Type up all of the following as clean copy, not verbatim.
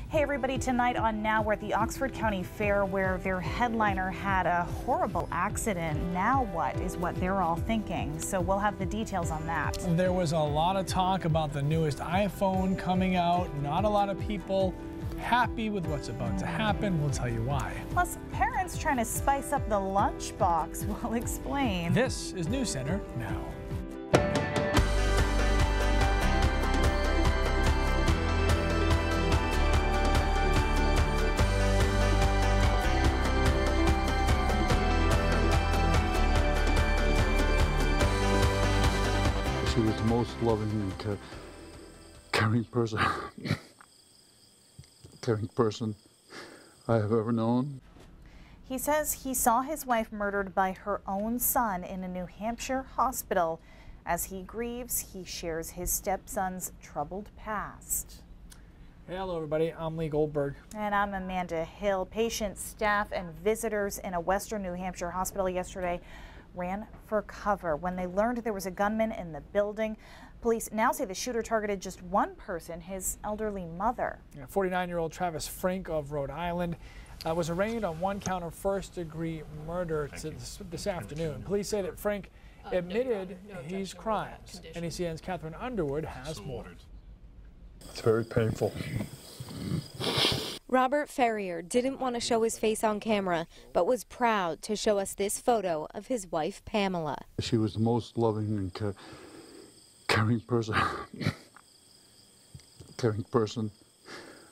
Hey everybody, tonight on Now we're at the Oxford County Fair where their headliner had a horrible accident. Now what is what they're all thinking? So we'll have the details on that. There was a lot of talk about the newest iPhone coming out. Not a lot of people happy with what's about to happen. We'll tell you why. Plus, parents trying to spice up the lunchbox. We'll explain. This is News Center Now. She was the most loving and caring person I have ever known. He says he saw his wife murdered by her own son in a New Hampshire hospital. As he grieves, he shares his stepson's troubled past. Hey, hello everybody, I'm Lee Goldberg. And I'm Amanda Hill. Patients, staff, and visitors in a western New Hampshire hospital yesterday ran for cover when they learned there was a gunman in the building. Police now say the shooter targeted just one person, his elderly mother. 49-year-old Travis Frink of Rhode Island was arraigned on one count of first-degree murder this afternoon. Police say that Frink admitted his crimes. NECN's Catherine Underwood has more. It's very painful. Robert Ferrier didn't want to show his face on camera, but was proud to show us this photo of his wife, Pamela. She was the most loving and caring person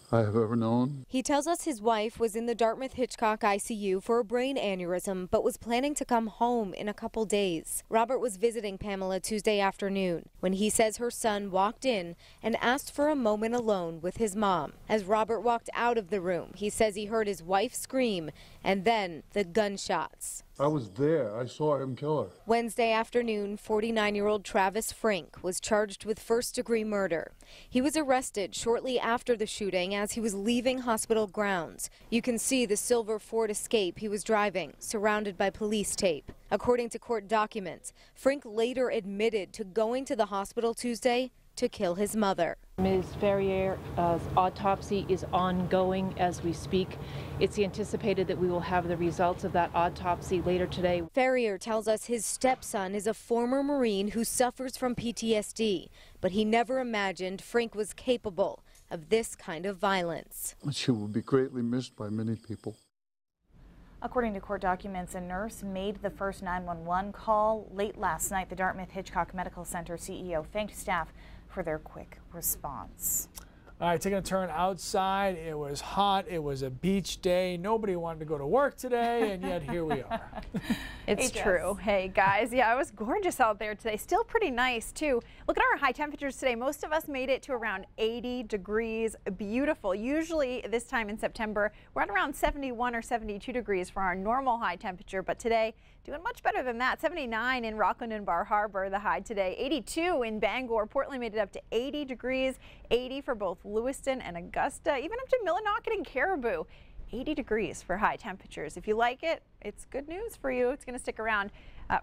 I have ever known. He tells us his wife was in the Dartmouth-Hitchcock ICU for a brain aneurysm, but was planning to come home in a couple days. Robert was visiting Pamela Tuesday afternoon when he says her son walked in and asked for a moment alone with his mom. As Robert walked out of the room, he says he heard his wife scream and then the gunshots. I was there. I saw him kill her. Wednesday afternoon, 49-year-old Travis Frink was charged with first-degree murder. He was arrested shortly after the shooting as he was leaving hospital grounds. You can see the silver Ford Escape he was driving, surrounded by police tape. According to court documents, Frink later admitted to going to the hospital Tuesday to kill his mother. Ms. Ferrier's autopsy is ongoing as we speak. It's anticipated that we will have the results of that autopsy later today. Ferrier tells us his stepson is a former Marine who suffers from PTSD, but he never imagined Frink was capable of this kind of violence. She will be greatly missed by many people. According to court documents, a nurse made the first 911 call late last night. The Dartmouth-Hitchcock Medical Center CEO thanked staff for their quick response. All right, taking a turn outside. It was hot. It was a beach day. Nobody wanted to go to work today, and yet here we are. It's true. Hey, guys. Yeah, it was gorgeous out there today. Still pretty nice, too. Look at our high temperatures today. Most of us made it to around 80 degrees. Beautiful. Usually this time in September, we're at around 71 or 72 degrees for our normal high temperature, but today, doing much better than that. 79 in Rockland and Bar Harbor, the high today. 82 in Bangor. Portland made it up to 80 degrees. 80 for both Lewiston and Augusta, even up to Millinocket and Caribou. 80 degrees for high temperatures. If you like it, it's good news for you. It's going to stick around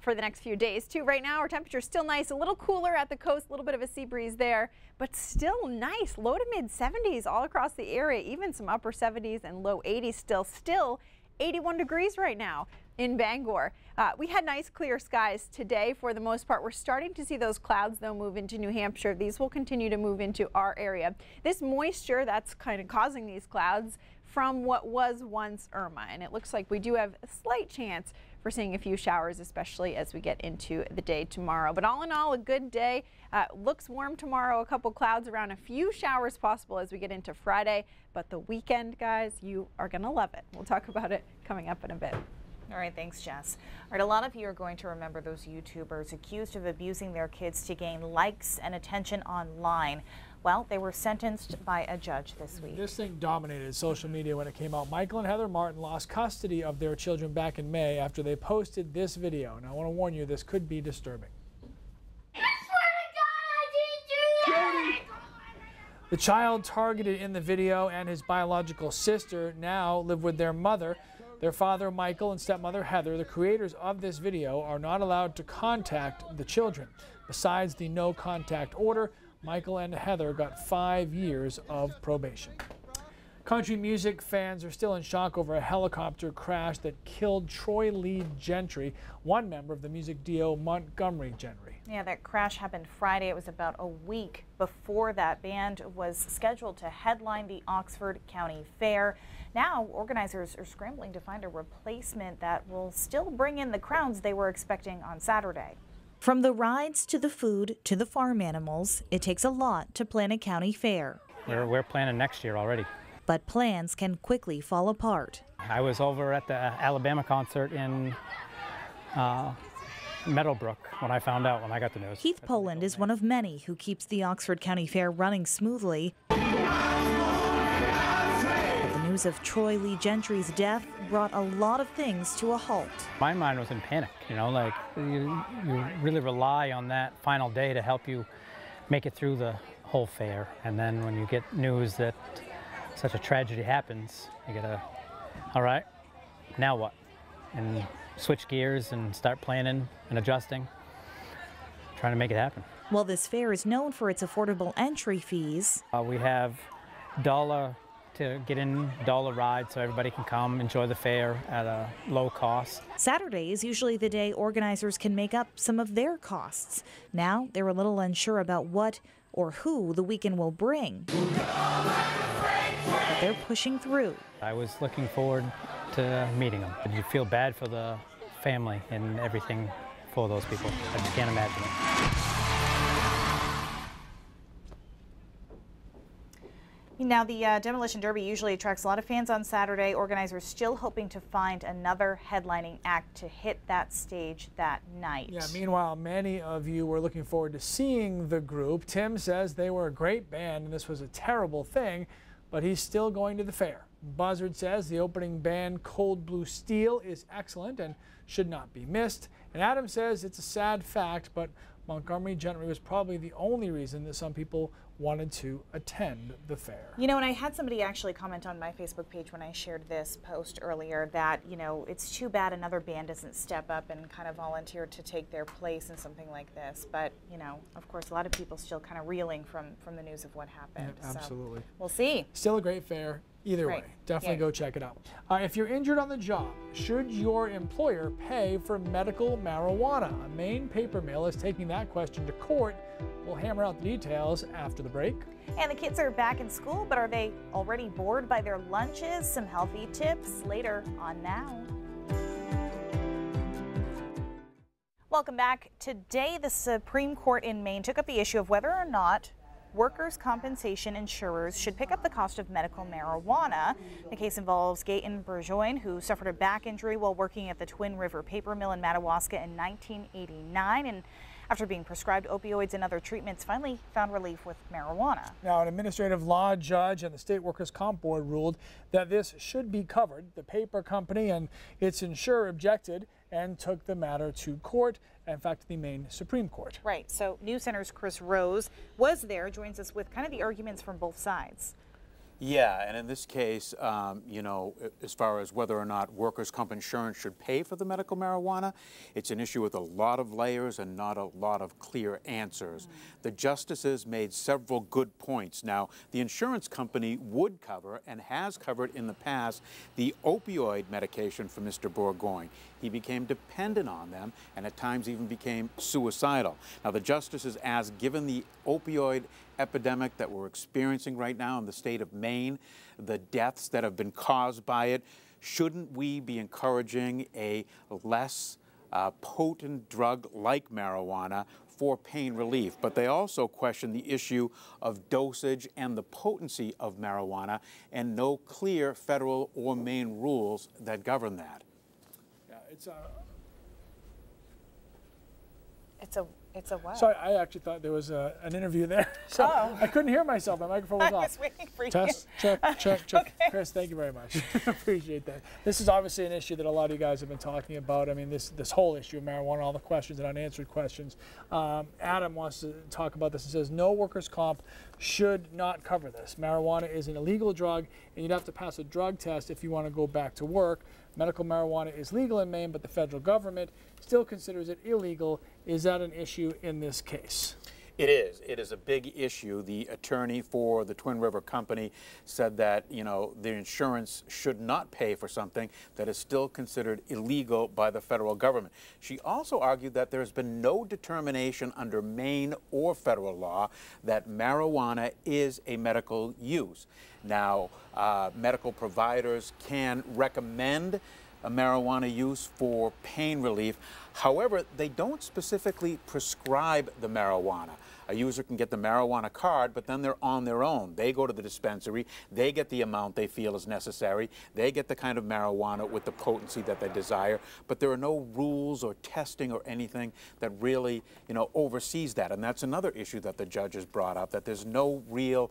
for the next few days too. Right now our temperature is still nice, a little cooler at the coast, a little bit of a sea breeze there, but still nice. Low to mid 70s all across the area, even some upper 70s and low 80s still 81 degrees right now in Bangor. We had nice clear skies today for the most part. We're starting to see those clouds though move into New Hampshire. These will continue to move into our area. This moisture that's kind of causing these clouds from what was once Irma, and it looks like we do have a slight chance for seeing a few showers, especially as we get into the day tomorrow. But all in all, a good day. Looks warm tomorrow, a couple clouds around, a few showers possible as we get into Friday. But the weekend, guys, you are going to love it. We'll talk about it coming up in a bit. All right, thanks, Jess. All right, a lot of you are going to remember those YouTubers accused of abusing their kids to gain likes and attention online. Well, they were sentenced by a judge this week. This thing dominated social media when it came out. Michael and Heather Martin lost custody of their children back in May after they posted this video. And I want to warn you, this could be disturbing. I swear to God, I didn't do that! The child targeted in the video and his biological sister now live with their mother. Their father, Michael, and stepmother, Heather, the creators of this video, are not allowed to contact the children. Besides the no contact order, Michael and Heather got 5 years of probation. Country music fans are still in shock over a helicopter crash that killed Troy Lee Gentry, one member of the music duo Montgomery Gentry. Yeah, that crash happened Friday. It was about a week before that band was scheduled to headline the Oxford County Fair. Now, organizers are scrambling to find a replacement that will still bring in the crowds they were expecting on Saturday. From the rides to the food to the farm animals, it takes a lot to plan a county fair. We're planning next year already. But plans can quickly fall apart. I was over at the Alabama concert in Meadowbrook when I found out, when I got the news. Keith Poland is one of many who keeps the Oxford County Fair running smoothly. But the news of Troy Lee Gentry's death brought a lot of things to a halt. My mind was in panic, you know, like you really rely on that final day to help you make it through the whole fair. And then when you get news that such a tragedy happens, you gotta, all right, now what? And switch gears and start planning and adjusting, trying to make it happen. Well, this fair is known for its affordable entry fees. We have $1 to get in, $1 ride, so everybody can come enjoy the fair at a low cost. Saturday is usually the day organizers can make up some of their costs. Now they're a little unsure about what or who the weekend will bring. But they're pushing through. I was looking forward to meeting them. You feel bad for the family and everything for those people. I just can't imagine it. Now, the Demolition Derby usually attracts a lot of fans on Saturday. Organizers still hoping to find another headlining act to hit that stage that night. Yeah, meanwhile, many of you were looking forward to seeing the group. Tim says they were a great band and this was a terrible thing, but he's still going to the fair. Buzzard says the opening band, Cold Blue Steel, is excellent and should not be missed. And Adam says it's a sad fact, but Montgomery Gentry was probably the only reason that some people wanted to attend the fair. You know, and I had somebody actually comment on my Facebook page when I shared this post earlier that, you know, it's too bad another band doesn't step up and kind of volunteer to take their place in something like this. But, you know, of course, a lot of people still kind of reeling from the news of what happened. Yeah, absolutely. So we'll see. Still a great fair. Either way, definitely go check it out. If you're injured on the job, should your employer pay for medical marijuana? A Maine paper mill is taking that question to court. We'll hammer out the details after the break. And the kids are back in school, but are they already bored by their lunches? Some healthy tips later on Now. Welcome back. Today, the Supreme Court in Maine took up the issue of whether or not workers' compensation insurers should pick up the cost of medical marijuana. The case involves Gaten Burgoyne, who suffered a back injury while working at the Twin River paper mill in Madawaska in 1989, and after being prescribed opioids and other treatments, finally found relief with marijuana. Now, an administrative law judge and the State Workers' Comp Board ruled that this should be covered. The paper company and its insurer objected and took the matter to court, in fact, the Maine Supreme Court. Right. So News Center's Chris Rose was there, joins us with kind of the arguments from both sides. Yeah, and in this case, you know, as far as whether or not workers' comp insurance should pay for the medical marijuana, it's an issue with a lot of layers and not a lot of clear answers. The justices made several good points. Now, the insurance company would cover and has covered in the past the opioid medication for Mr. Burgoyne. He became dependent on them and at times even became suicidal. Now, the justices asked, given the opioid epidemic that we're experiencing right now in the state of Maine, the deaths that have been caused by it, shouldn't we be encouraging a less potent drug like marijuana for pain relief? But they also question the issue of dosage and the potency of marijuana, and no clear federal or Maine rules that govern that. Yeah, It's a what? Sorry, I actually thought there was an interview there. So I couldn't hear myself. My microphone was off. I was waiting for you. Test, check. Okay. Chris, thank you very much. Appreciate that. This is obviously an issue that a lot of you guys have been talking about. I mean, this whole issue of marijuana, all the questions and unanswered questions. Adam wants to talk about this and says, no workers' comp should not cover this. Marijuana is an illegal drug, and you'd have to pass a drug test if you want to go back to work. Medical marijuana is legal in Maine, but the federal government still considers it illegal. Is that an issue in this case? It is. It is a big issue. The attorney for the Twin River Company said that, you know, the insurance should not pay for something that is still considered illegal by the federal government. She also argued that there has been no determination under Maine or federal law that marijuana is a medical use. Now, medical providers can recommend a marijuana use for pain relief. However, they don't specifically prescribe the marijuana. A user can get the marijuana card, but then they're on their own. They go to the dispensary, they get the amount they feel is necessary, they get the kind of marijuana with the potency that they desire, but there are no rules or testing or anything that really, you know, oversees that. And that's another issue that the judges brought up, that there's no real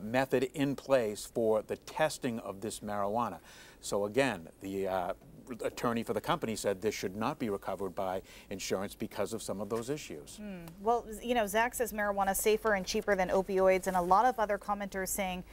method in place for the testing of this marijuana. So again, the attorney for the company said this should not be recovered by insurance because of some of those issues. Well, you know, Zach says marijuana is safer and cheaper than opioids, and a lot of other commenters saying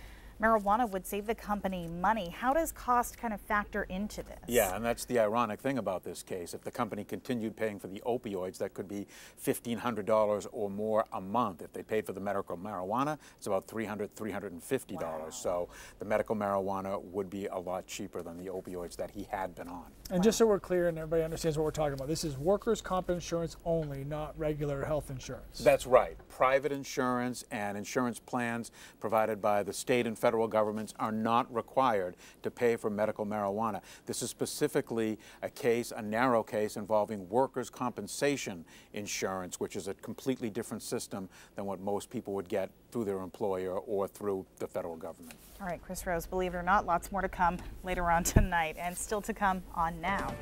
marijuana would save the company money. How does cost kind of factor into this? Yeah, and that's the ironic thing about this case. If the company continued paying for the opioids, that could be $1,500 or more a month. If they paid for the medical marijuana, it's about $300, $350. Wow. So the medical marijuana would be a lot cheaper than the opioids that he had been on. And just so we're clear and everybody understands what we're talking about, this is workers' comp insurance only, not regular health insurance. That's right. Private insurance and insurance plans provided by the state and federal governments are not required to pay for medical marijuana. This is specifically a case, a narrow case, involving workers' compensation insurance, which is a completely different system than what most people would get through their employer or through the federal government. All right, Chris Rose, believe it or not, lots more to come later on tonight, and still to come on Now.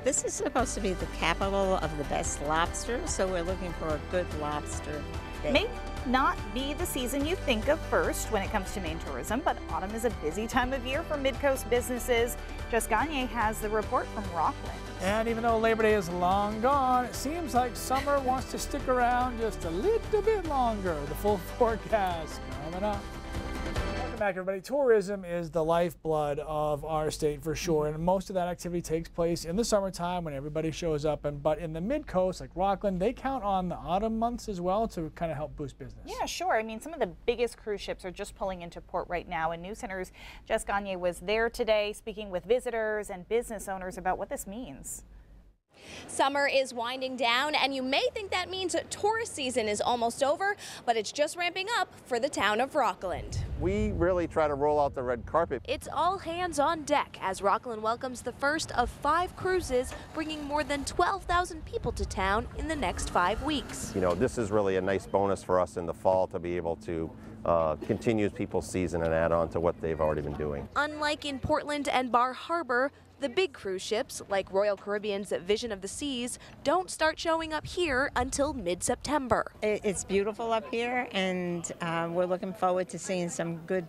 This is supposed to be the capital of the best lobster, so we're looking for a good lobster day. May not be the season you think of first when it comes to Maine tourism, but autumn is a busy time of year for Midcoast businesses. Jess Gagne has the report from Rockland. And even though Labor Day is long gone, it seems like summer wants to stick around just a little bit longer. The full forecast coming up. Welcome back, everybody. Tourism is the lifeblood of our state for sure, and most of that activity takes place in the summertime when everybody shows up. But in the mid-coast, like Rockland, they count on the autumn months as well to kind of help boost business. Yeah, sure. I mean, some of the biggest cruise ships are just pulling into port right now. And News Center's Jess Gagne was there today speaking with visitors and business owners about what this means. Summer is winding down, and you may think that means tourist season is almost over, but it's just ramping up for the town of Rockland. We really try to roll out the red carpet. It's all hands on deck as Rockland welcomes the first of 5 cruises, bringing more than 12,000 people to town in the next 5 weeks. You know, this is really a nice bonus for us in the fall to be able to continue people's season and add on to what they've already been doing. Unlike in Portland and Bar Harbor, the big cruise ships, like Royal Caribbean's Vision of the Seas, don't start showing up here until mid-September. It's beautiful up here, and we're looking forward to seeing some good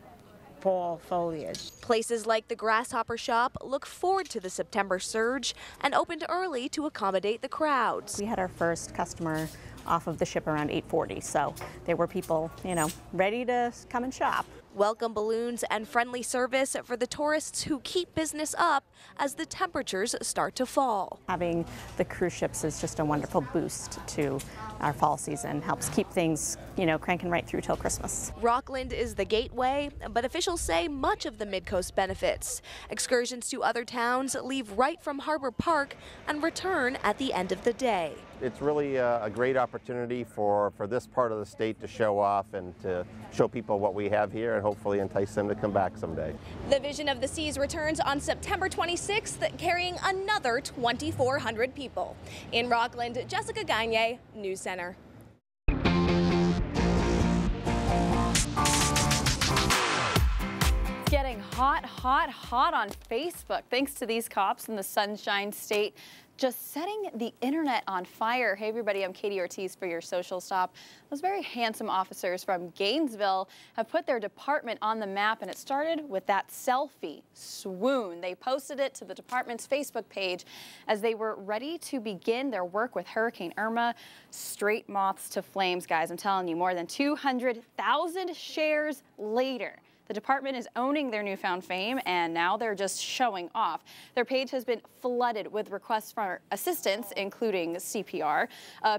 fall foliage. Places like the Grasshopper Shop look forward to the September surge and opened early to accommodate the crowds. We had our first customer off of the ship around 8:40, so there were people, you know, ready to come and shop. Welcome balloons and friendly service for the tourists who keep business up as the temperatures start to fall. Having the cruise ships is just a wonderful boost to our fall season, helps keep things, you know, cranking right through till Christmas. Rockland is the gateway, but officials say much of the Midcoast benefits. Excursions to other towns leave right from Harbor Park and return at the end of the day. It's really a great opportunity for this part of the state to show off and to show people what we have here and hopefully entice them to come back someday. The Vision of the Seas returns on September 26th, carrying another 2,400 people. In Rockland, Jessica Gagne, News Center. Getting hot on Facebook, thanks to these cops in the Sunshine State just setting the internet on fire. Hey everybody, I'm Katie Ortiz for your Social Stop. Those very handsome officers from Gainesville have put their department on the map, and it started with that selfie swoon. They posted it to the department's Facebook page as they were ready to begin their work with Hurricane Irma. Straight moths to flames, guys. I'm telling you, more than 200,000 shares later. The department is owning their newfound fame, and now they're just showing off. Their page has been flooded with requests for assistance, including CPR.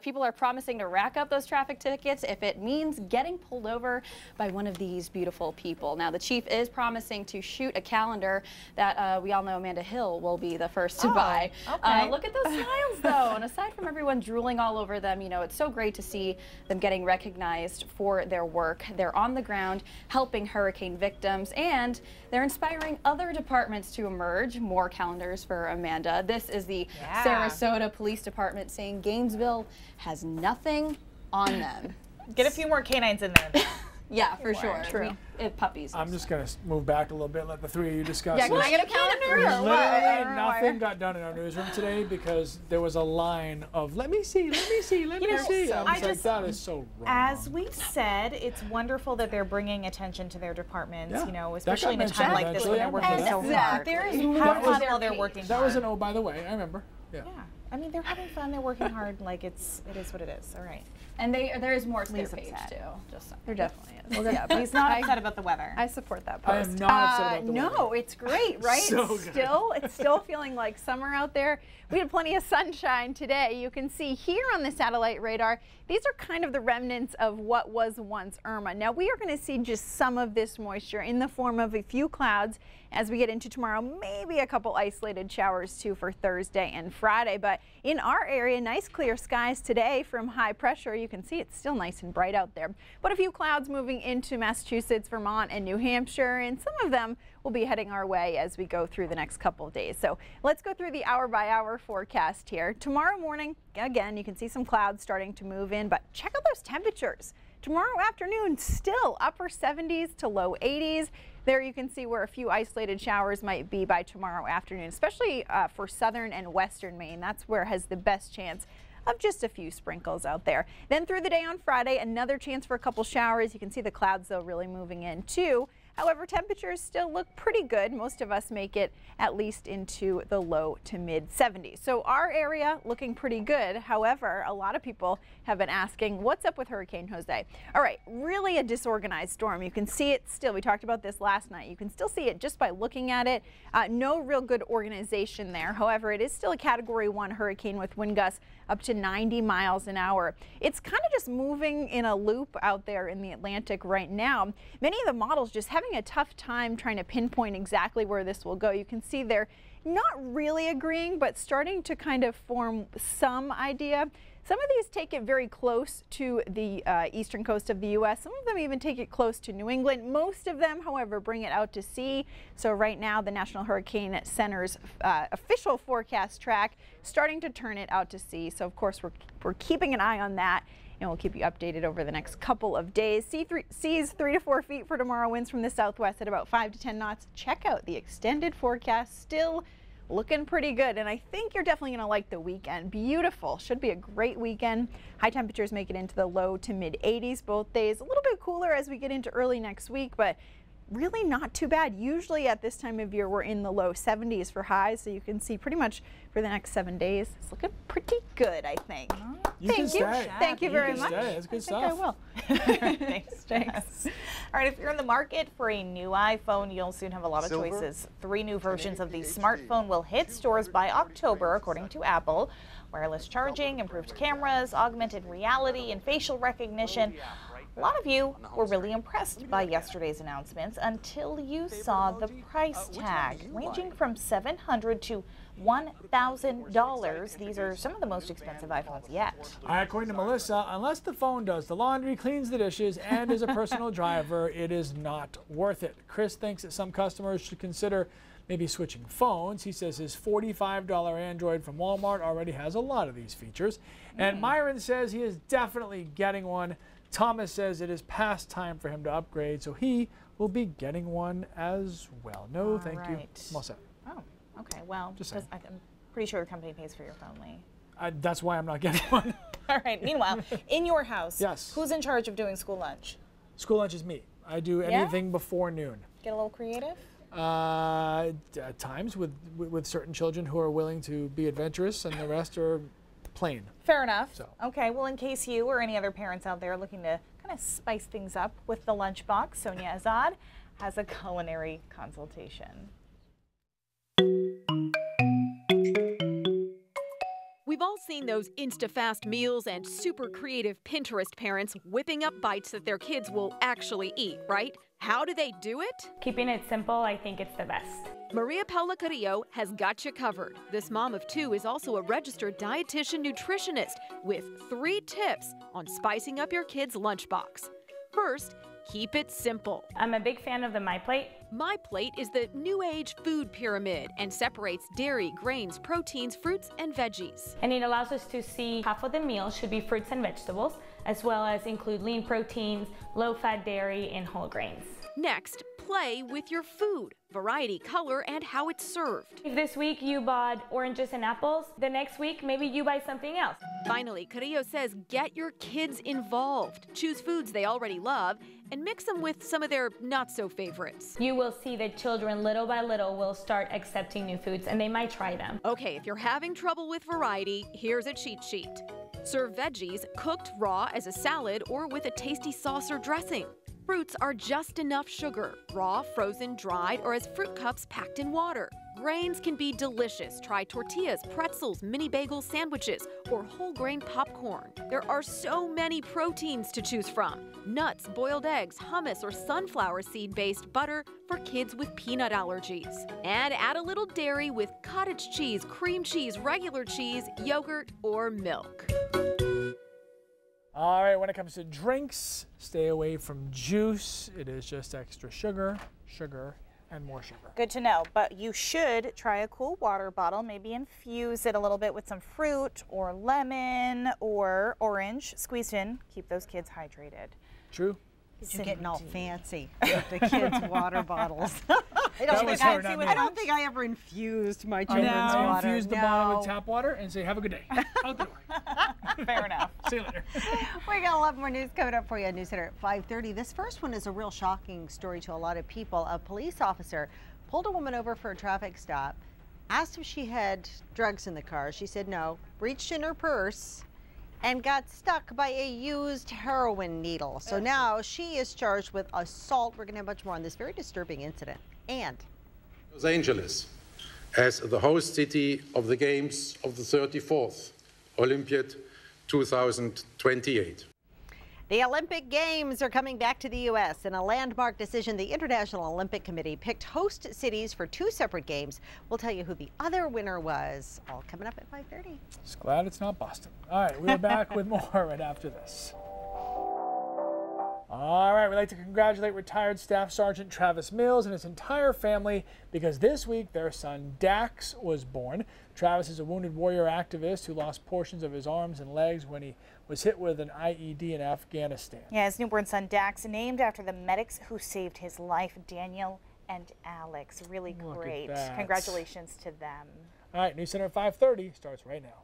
People are promising to rack up those traffic tickets if it means getting pulled over by one of these beautiful people. Now, the chief is promising to shoot a calendar that we all know Amanda Hill will be the first to buy. Okay. Look at those smiles, though. And aside from everyone drooling all over them, you know, it's so great to see them getting recognized for their work. They're on the ground helping hurricane victims, and they're inspiring other departments to emerge. More calendars for Amanda. This is the Sarasota Police Department saying Gainesville has nothing on them. Get a few more canines in there. Yeah, for sure. True. Puppies. I'm just going to move back a little bit, let the three of you discuss Yeah, this. can I get a calendar? Literally nothing got done in our newsroom today because there was a line of, let me see, let me see, let me see. I was like, that is so wrong. As we said, it's wonderful that they're bringing attention to their departments, Yeah. you know, That especially in got a time like mentioned this when they're working so hard. There is Have fun while they're working That hard. was an oh, by the way, I remember. Yeah. Yeah. I mean, they're having fun, they're working hard, like it is what it is. All right. And there is more to their Lee's page, upset. too. Just There definitely is. Okay. Yeah, but he's not upset about the weather. I support that I post. am not upset about the No, weather. it's great, right? So good. It's still feeling like summer out there. We had plenty of sunshine today. You can see here on the satellite radar, these are kind of the remnants of what was once Irma. Now we are going to see just some of this moisture in the form of a few clouds as we get into tomorrow, maybe a couple isolated showers too for Thursday and Friday. But in our area, nice clear skies today from high pressure. You can see it's still nice and bright out there. But a few clouds moving into Massachusetts, Vermont, and New Hampshire, and some of them will be heading our way as we go through the next couple of days. So let's go through the hour-by-hour forecast here. Tomorrow morning, again, you can see some clouds starting to move in, but check out those temperatures. Tomorrow afternoon, still upper 70s to low 80s. There you can see where a few isolated showers might be by tomorrow afternoon, especially for southern and western Maine. That's where it has the best chance of just a few sprinkles out there. Then through the day on Friday, another chance for a couple showers. You can see the clouds, though, really moving in, too. However, temperatures still look pretty good. Most of us make it at least into the low to mid 70s. So our area looking pretty good. However, a lot of people have been asking, what's up with Hurricane Jose? All right, really a disorganized storm. You can see it still. We talked about this last night. You can still see it just by looking at it. No real good organization there. However, it is still a Category 1 hurricane with wind gusts up to 90 miles an hour. It's kind of just moving in a loop out there in the Atlantic right now. Many of the models just having a tough time trying to pinpoint exactly where this will go. You can see they're not really agreeing, but starting to kind of form some idea. Some of these take it very close to the eastern coast of the U.S. Some of them even take it close to New England. Most of them, however, bring it out to sea. So right now, the National Hurricane Center's official forecast track starting to turn it out to sea. So of course, we're keeping an eye on that, and we'll keep you updated over the next couple of days. Seas 3 to 4 feet for tomorrow. Winds from the southwest at about 5 to 10 knots. Check out the extended forecast. Still looking pretty good, and I think you're definitely going to like the weekend. Beautiful. Should be a great weekend. High temperatures make it into the low to mid 80s both days. A little bit cooler as we get into early next week, but really not too bad. Usually at this time of year, we're in the low 70s for highs, so you can see pretty much for the next 7 days. It's looking pretty good, I think. Thank you. Thank you very much. That's good stuff. I will. Thanks. All right, if you're in the market for a new iPhone, you'll soon have a lot of choices. 3 new versions of the smartphone will hit stores by October, according to Apple. Wireless charging, improved cameras, augmented reality, and facial recognition. A lot of you were really impressed by yesterday's announcements until you saw the price tag, ranging from $700 to $1,000. These are some of the most expensive iPhones yet. According to Melissa, unless the phone does the laundry, cleans the dishes, and is a personal driver, it is not worth it. Chris thinks that some customers should consider maybe switching phones. He says his $45 Android from Walmart already has a lot of these features. And Myron says he is definitely getting one. Thomas says it is past time for him to upgrade, so he will be getting one as well. No, thank you. I'm all set. Oh, okay. Well, Just saying. I'm pretty sure the company pays for your phone, Lee. That's why I'm not getting one. All right. Meanwhile, in your house, Yes. who's in charge of doing school lunch? School lunch is me. I do anything before noon. Get a little creative? At times with certain children who are willing to be adventurous, and the rest are plain. Fair enough. So. Okay, well, in case you or any other parents out there looking to kind of spice things up with the lunchbox, Sonia Azad has a culinary consultation. We've all seen those Insta-fast meals and super creative Pinterest parents whipping up bites that their kids will actually eat, right? How do they do it? Keeping it simple, I think it's the best. Maria Paula Carrillo has got you covered. This mom of 2 is also a registered dietitian nutritionist with 3 tips on spicing up your kid's lunchbox. First, keep it simple. I'm a big fan of the MyPlate. MyPlate is the new age food pyramid and separates dairy, grains, proteins, fruits, and veggies. And it allows us to see half of the meal should be fruits and vegetables, as well as include lean proteins, low-fat dairy, and whole grains. Next, play with your food, variety, color, and how it's served. If this week you bought oranges and apples, the next week maybe you buy something else. Finally, Carrillo says get your kids involved. Choose foods they already love and mix them with some of their not-so-favorites. You will see that children little by little will start accepting new foods, and they might try them. Okay, if you're having trouble with variety, here's a cheat sheet. Serve veggies cooked raw as a salad or with a tasty sauce or dressing. Fruits are just enough sugar, raw, frozen, dried, or as fruit cups packed in water. Grains can be delicious. Try tortillas, pretzels, mini bagel sandwiches, or whole grain popcorn. There are so many proteins to choose from. Nuts, boiled eggs, hummus, or sunflower seed-based butter for kids with peanut allergies. And add a little dairy with cottage cheese, cream cheese, regular cheese, yogurt, or milk. All right, when it comes to drinks, stay away from juice. It is just extra sugar, and more sugar. Good to know, but you should try a cool water bottle, maybe infuse it a little bit with some fruit or lemon or orange squeezed in. Keep those kids hydrated. True. You're getting all fancy with the kids' water bottles. I don't think I ever infused my children's water. Infuse the bottle with tap water and say, have a good day. Fair enough. See you later. We got a lot more news coming up for you on News Center at 5:30. This first one is a real shocking story to a lot of people. A police officer pulled a woman over for a traffic stop, asked if she had drugs in the car. She said no, reached in her purse, and got stuck by a used heroin needle. So now she is charged with assault. We're going to have much more on this very disturbing incident. And Los Angeles, as the host city of the Games of the 34th Olympiad 2028. the Olympic Games are coming back to the U.S. In a landmark decision, the International Olympic Committee picked host cities for 2 separate games. We'll tell you who the other winner was, all coming up at 5:30. Just glad it's not Boston. All right, we're back with more right after this. All right, we'd like to congratulate retired Staff Sergeant Travis Mills and his entire family because this week their son Dax was born. Travis is a wounded warrior activist who lost portions of his arms and legs when he was hit with an IED in Afghanistan. Yeah, his newborn son Dax, named after the medics who saved his life, Daniel and Alex. Really great. Congratulations to them. All right, News Center at 5:30 starts right now.